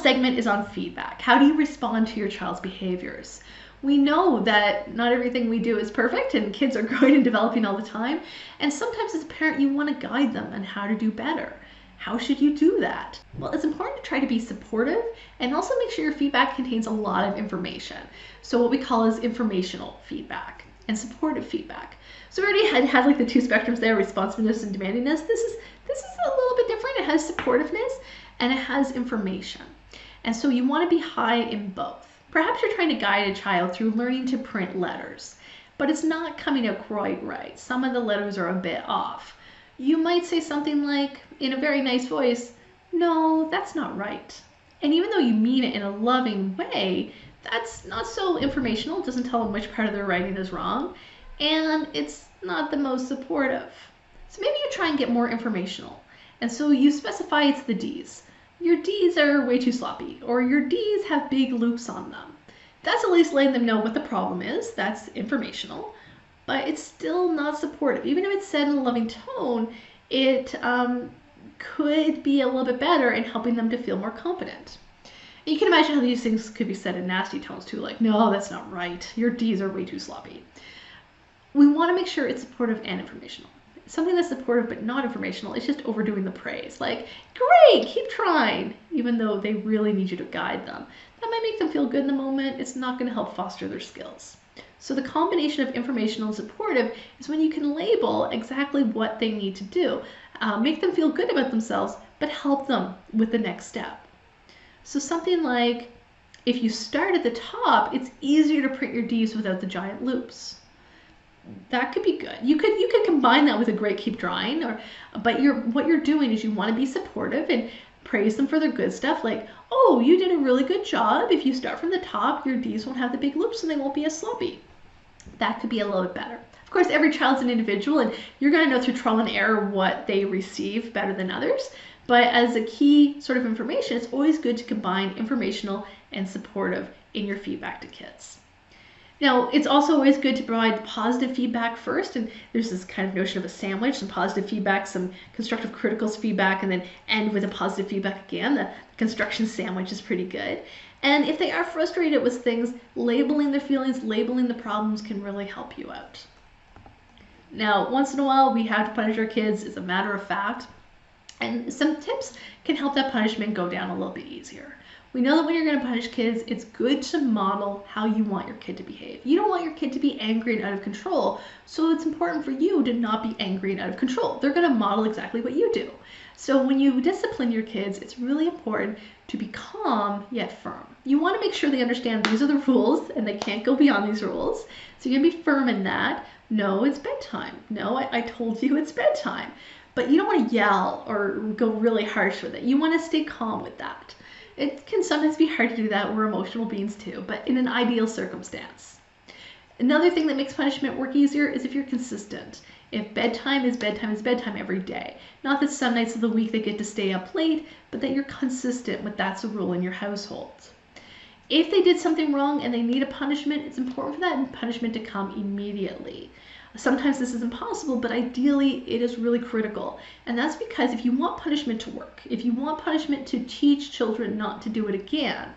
segment is on feedback. How do you respond to your child's behaviors? We know that not everything we do is perfect, and kids are growing and developing all the time. And sometimes as a parent, you want to guide them on how to do better. How should you do that? Well, it's important to try to be supportive and also make sure your feedback contains a lot of information. So what we call is informational feedback and supportive feedback. So we already had like the two spectrums there, responsiveness and demandingness. This is a little bit different. It has supportiveness and it has information. And so you want to be high in both. Perhaps you're trying to guide a child through learning to print letters, but it's not coming out quite right. Some of the letters are a bit off. You might say something like, in a very nice voice, "No, that's not right." And even though you mean it in a loving way, that's not so informational. It doesn't tell them which part of their writing is wrong, and it's not the most supportive. So maybe you try and get more informational. And so you specify it's the D's. Your D's are way too sloppy, or your D's have big loops on them. That's at least letting them know what the problem is. That's informational, but it's still not supportive. Even if it's said in a loving tone, it could be a little bit better in helping them to feel more confident. And you can imagine how these things could be said in nasty tones too, like, "No, that's not right. Your D's are way too sloppy." We want to make sure it's supportive and informational. Something that's supportive but not informational is just overdoing the praise. Like, "Great, keep trying," even though they really need you to guide them. That might make them feel good in the moment. It's not going to help foster their skills. So the combination of informational and supportive is when you can label exactly what they need to do, make them feel good about themselves, but help them with the next step. So something like, if you start at the top, it's easier to print your D's without the giant loops. That could be good. You could combine that with a "great, keep trying," but what you're doing is you want to be supportive and praise them for their good stuff, like, "Oh, you did a really good job. If you start from the top, your D's won't have the big loops and they won't be as sloppy." That could be a little bit better. Of course, every child's an individual, and you're going to know through trial and error what they receive better than others. But as a key sort of information, it's always good to combine informational and supportive in your feedback to kids. Now, it's also always good to provide positive feedback first, and there's this kind of notion of a sandwich, some positive feedback, some constructive critical feedback, and then end with a positive feedback again. The construction sandwich is pretty good. And if they are frustrated with things, labeling their feelings, labeling the problems can really help you out. Now, once in a while, we have to punish our kids, as a matter of fact, and some tips can help that punishment go down a little bit easier. We know that when you're going to punish kids, it's good to model how you want your kid to behave. You don't want your kid to be angry and out of control, so it's important for you to not be angry and out of control. They're going to model exactly what you do. So when you discipline your kids, it's really important to be calm yet firm. You want to make sure they understand these are the rules and they can't go beyond these rules. So you're going to be firm in that. "No, it's bedtime. No, I told you it's bedtime." But you don't want to yell or go really harsh with it. You want to stay calm with that. It can sometimes be hard to do that. We're emotional beings too, but in an ideal circumstance. Another thing that makes punishment work easier is if you're consistent. If bedtime is bedtime every day. Not that some nights of the week they get to stay up late, but that you're consistent with that's a rule in your household. If they did something wrong and they need a punishment, it's important for that punishment to come immediately. Sometimes this is impossible, but ideally it is really critical. And that's because if you want punishment to work, if you want punishment to teach children not to do it again,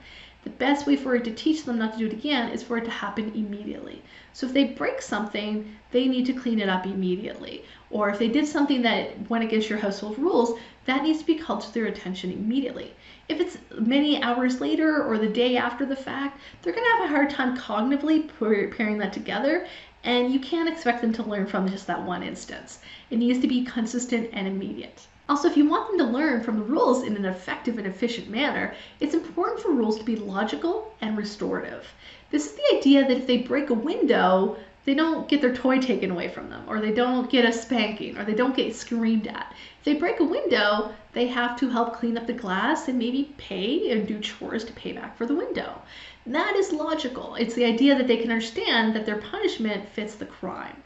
the best way for it to teach them not to do it again is for it to happen immediately. So if they break something, they need to clean it up immediately. Or if they did something that went against your household rules, that needs to be called to their attention immediately. If it's many hours later or the day after the fact, they're going to have a hard time cognitively pairing that together. And you can't expect them to learn from just that one instance. It needs to be consistent and immediate. Also, if you want them to learn from the rules in an effective and efficient manner, it's important for rules to be logical and restorative. This is the idea that if they break a window, they don't get their toy taken away from them, or they don't get a spanking, or they don't get screamed at. If they break a window, they have to help clean up the glass and maybe pay and do chores to pay back for the window. That is logical. It's the idea that they can understand that their punishment fits the crime.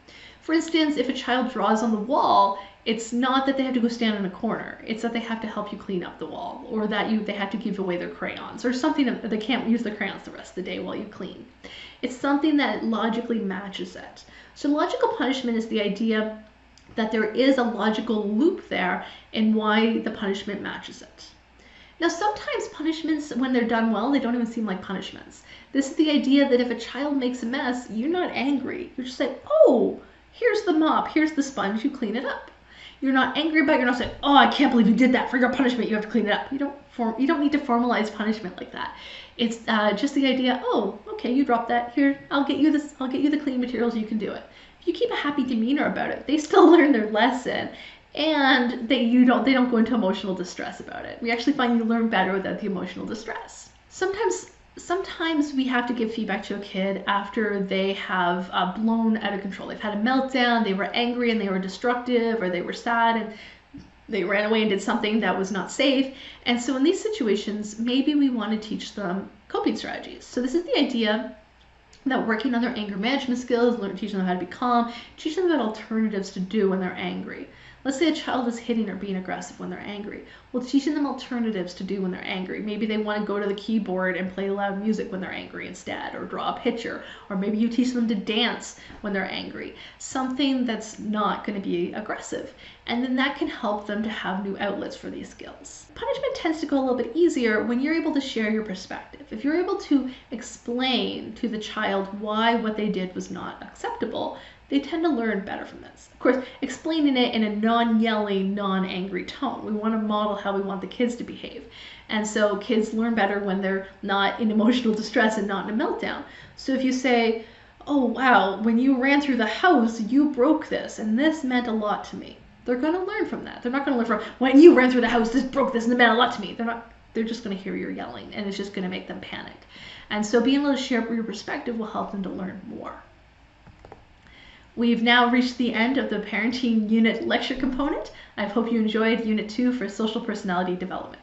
For instance, if a child draws on the wall, it's not that they have to go stand in a corner. It's that they have to help you clean up the wall, or that they have to give away their crayons, or something that they can't use the crayons the rest of the day while you clean. It's something that logically matches it. So logical punishment is the idea that there is a logical loop there in why the punishment matches it. Now, sometimes punishments, when they're done well, they don't even seem like punishments. This is the idea that if a child makes a mess, you're not angry. You're just like, oh, here's the mop, here's the sponge, you clean it up. You're not angry about it. You're not saying, oh, I can't believe you did that. For your punishment, you have to clean it up. You don't need to formalize punishment like that. It's just the idea, oh, okay, you dropped that. Here, I'll get you this. I'll get you the clean materials. You can do it. If you keep a happy demeanor about it, they still learn their lesson, and they don't go into emotional distress about it. We actually find you learn better without the emotional distress. Sometimes we have to give feedback to a kid after they have blown out of control. They've had a meltdown, they were angry and they were destructive, or they were sad and they ran away and did something that was not safe. And so in these situations, maybe we want to teach them coping strategies. So this is the idea that working on their anger management skills, teaching them how to be calm, teaching them about alternatives to do when they're angry. Let's say a child is hitting or being aggressive when they're angry. Well, teaching them alternatives to do when they're angry. Maybe they want to go to the keyboard and play loud music when they're angry instead, or draw a picture, or maybe you teach them to dance when they're angry. Something that's not going to be aggressive. And then that can help them to have new outlets for these skills. Punishment tends to go a little bit easier when you're able to share your perspective. If you're able to explain to the child why what they did was not acceptable, they tend to learn better from this. Of course, explaining it in a non-yelling, non-angry tone. We want to model how we want the kids to behave. And so kids learn better when they're not in emotional distress and not in a meltdown. So if you say, oh wow, when you ran through the house, you broke this, and this meant a lot to me. They're going to learn from that. They're not going to learn from, when you ran through the house, this broke this, and it meant a lot to me. They're just going to hear you're yelling, and it's just going to make them panic. And so being able to share your perspective will help them to learn more. We've now reached the end of the parenting unit lecture component. I hope you enjoyed Unit 2 for social personality development.